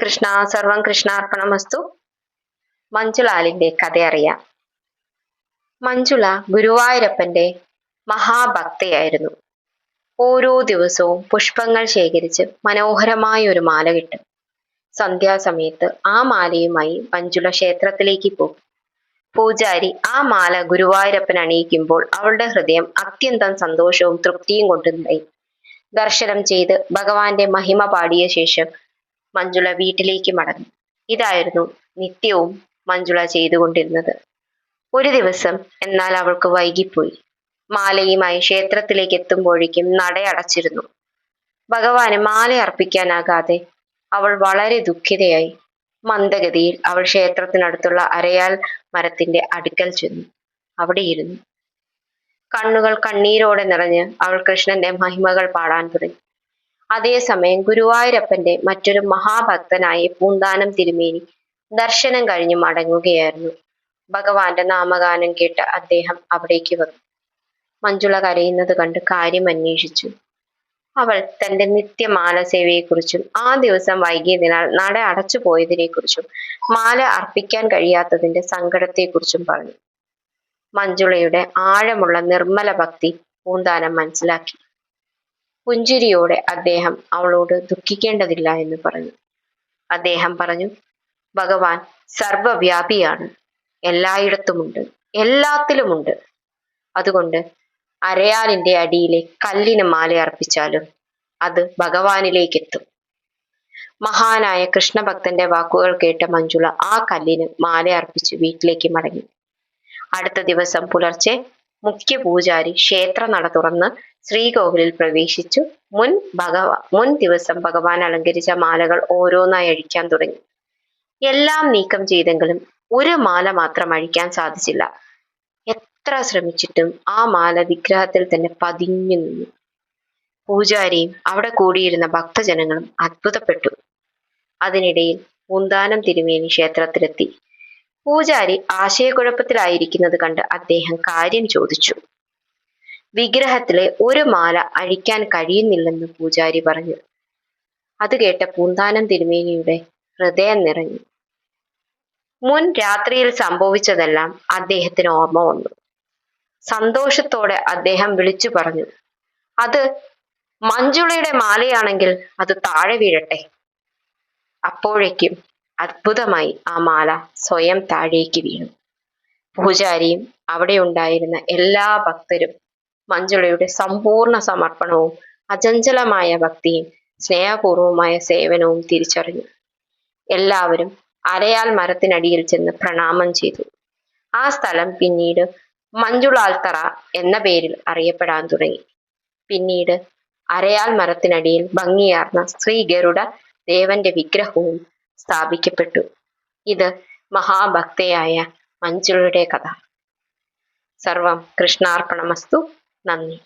കൃഷ്ണ, സർവം കൃഷ്ണാർപ്പണമസ്തു. മഞ്ജുളാലിന്റെ കഥ അറിയാം. മഞ്ജുള ഗുരുവായൂരപ്പന്റെ മഹാഭക്തയായിരുന്നു. ഓരോ ദിവസവും പുഷ്പങ്ങൾ ശേഖരിച്ച് മനോഹരമായ ഒരു മാല കിട്ടും. സന്ധ്യാസമയത്ത് ആ മാലയുമായി മഞ്ജുള ക്ഷേത്രത്തിലേക്ക് പോകും. പൂജാരി ആ മാല ഗുരുവായൂരപ്പൻ അണിയിക്കുമ്പോൾ അവളുടെ ഹൃദയം അത്യന്തം സന്തോഷവും തൃപ്തിയും കൊണ്ട് നിറയും. ദർശനം ചെയ്ത് ഭഗവാന്റെ മഹിമ പാടിയ ശേഷം മഞ്ജുള വീട്ടിലേക്ക് മടങ്ങും. ഇതായിരുന്നു നിത്യവും മഞ്ജുള ചെയ്തുകൊണ്ടിരുന്നത്. ഒരു ദിവസം എന്നാൽ അവൾക്ക് വൈകിപ്പോയി. മാലയുമായി ക്ഷേത്രത്തിലേക്ക് എത്തുമ്പോഴേക്കും നട അടച്ചിരുന്നു. ഭഗവാന് മാല അർപ്പിക്കാനാകാതെ അവൾ വളരെ ദുഃഖിതയായി. മന്ദഗതിയിൽ അവൾ ക്ഷേത്രത്തിനടുത്തുള്ള അരയാൽ മരത്തിന്റെ അടുക്കൽ ചെന്നു. അവിടെ ഇരുന്നു. കണ്ണുകൾ കണ്ണീരോടെ നിറഞ്ഞ് അവൾ കൃഷ്ണന്റെ മഹിമകൾ പാടാൻ തുടങ്ങി. അതേസമയം ഗുരുവായൂരപ്പന്റെ മറ്റൊരു മഹാഭക്തനായ പൂന്താനം തിരുമേനി ദർശനം കഴിഞ്ഞ് മടങ്ങുകയായിരുന്നു. ഭഗവാന്റെ നാമഗാനം കേട്ട് അദ്ദേഹം അവിടേക്ക് വന്നു. മഞ്ജുള കരയുന്നത് കണ്ട് കാര്യം അന്വേഷിച്ചു. അവൾ തന്റെ നിത്യമാല സേവയെക്കുറിച്ചും ആ ദിവസം വൈകിയതിനാൽ നട അടച്ചു പോയതിനെക്കുറിച്ചും മാല അർപ്പിക്കാൻ കഴിയാത്തതിന്റെ സങ്കടത്തെക്കുറിച്ചും പറഞ്ഞു. മഞ്ജുളയുടെ ആഴമുള്ള നിർമ്മല ഭക്തി പൂന്താനം മനസ്സിലാക്കി. പുഞ്ചിരിയോടെ അദ്ദേഹം അവളോട് ദുഃഖിക്കേണ്ടതില്ല എന്ന് പറഞ്ഞു. അദ്ദേഹം പറഞ്ഞു, ഭഗവാൻ സർവവ്യാപിയാണ്, എല്ലായിടത്തുമുണ്ട്, എല്ലാത്തിലുമുണ്ട്. അതുകൊണ്ട് അരയാലിന്റെ അടിയിലെ കല്ലിന് മാല അർപ്പിച്ചാലും അത് ഭഗവാനിലേക്ക് എത്തും. മഹാനായ കൃഷ്ണഭക്തന്റെ വാക്കുകൾ കേട്ട മഞ്ജുള ആ കല്ലിന് മാല അർപ്പിച്ച് വീട്ടിലേക്ക് മടങ്ങി. അടുത്ത ദിവസം പുലർച്ചെ മുഖ്യ പൂജാരി ക്ഷേത്ര നട തുറന്ന് ശ്രീകോവിലിൽ പ്രവേശിച്ചു. മുൻ ദിവസം ഭഗവാൻ അലങ്കരിച്ച മാലകൾ ഓരോന്നായി അഴിക്കാൻ തുടങ്ങി. എല്ലാം നീക്കം ചെയ്തെങ്കിലും ഒരു മാല മാത്രം അഴിക്കാൻ സാധിച്ചില്ല. എത്ര ശ്രമിച്ചിട്ടും ആ മാല വിഗ്രഹത്തിൽ തന്നെ പതിഞ്ഞു നിന്നു. പൂജാരിയും അവിടെ കൂടിയിരുന്ന ഭക്തജനങ്ങളും അത്ഭുതപ്പെട്ടു. അതിനിടയിൽ പൂന്താനം തിരുമേനി ക്ഷേത്രത്തിലെത്തി. പൂജാരി ആശയക്കുഴപ്പത്തിലായിരിക്കുന്നത് കണ്ട് അദ്ദേഹം കാര്യം ചോദിച്ചു. വിഗ്രഹത്തിലെ ഒരു മാല അഴിക്കാൻ കഴിയുന്നില്ലെന്ന് പൂജാരി പറഞ്ഞു. അത് കേട്ട പൂന്താനം തിരുമേനിയുടെ ഹൃദയം നിറഞ്ഞു. മുൻ രാത്രിയിൽ സംഭവിച്ചതെല്ലാം അദ്ദേഹത്തിന് ഓർമ്മ വന്നു. സന്തോഷത്തോടെ അദ്ദേഹം വിളിച്ചു പറഞ്ഞു, അത് മഞ്ജുളയുടെ മാലയാണെങ്കിൽ അത് താഴെ വീഴട്ടെ. അപ്പോഴേക്കും അത്ഭുതമായി ആ മാല സ്വയം താഴേക്ക് വീണു. പൂജാരിയും അവിടെ ഉണ്ടായിരുന്ന എല്ലാ ഭക്തരും മഞ്ജുളയുടെ സമ്പൂർണ്ണ സമർപ്പണവും അചഞ്ചലമായ ഭക്തിയും സ്നേഹപൂർവമായ സേവനവും തിരിച്ചറിഞ്ഞു. എല്ലാവരും അരയാൽ മരത്തിനടിയിൽ ചെന്ന് പ്രണാമം ചെയ്തു. ആ സ്ഥലം പിന്നീട് മഞ്ജുളാൽത്തറ എന്ന പേരിൽ അറിയപ്പെടാൻ തുടങ്ങി. പിന്നീട് അരയാൽ മരത്തിനടിയിൽ ഭംഗിയാർന്ന ശ്രീ ഗരുഡ ദേവന്റെ വിഗ്രഹവും സ്ഥാപിക്കപ്പെട്ടു. ഇത് മഹാഭക്തയായ മഞ്ജുളയുടെ കഥ. സർവം കൃഷ്ണാർപ്പണമസ്തു. നന്ദി.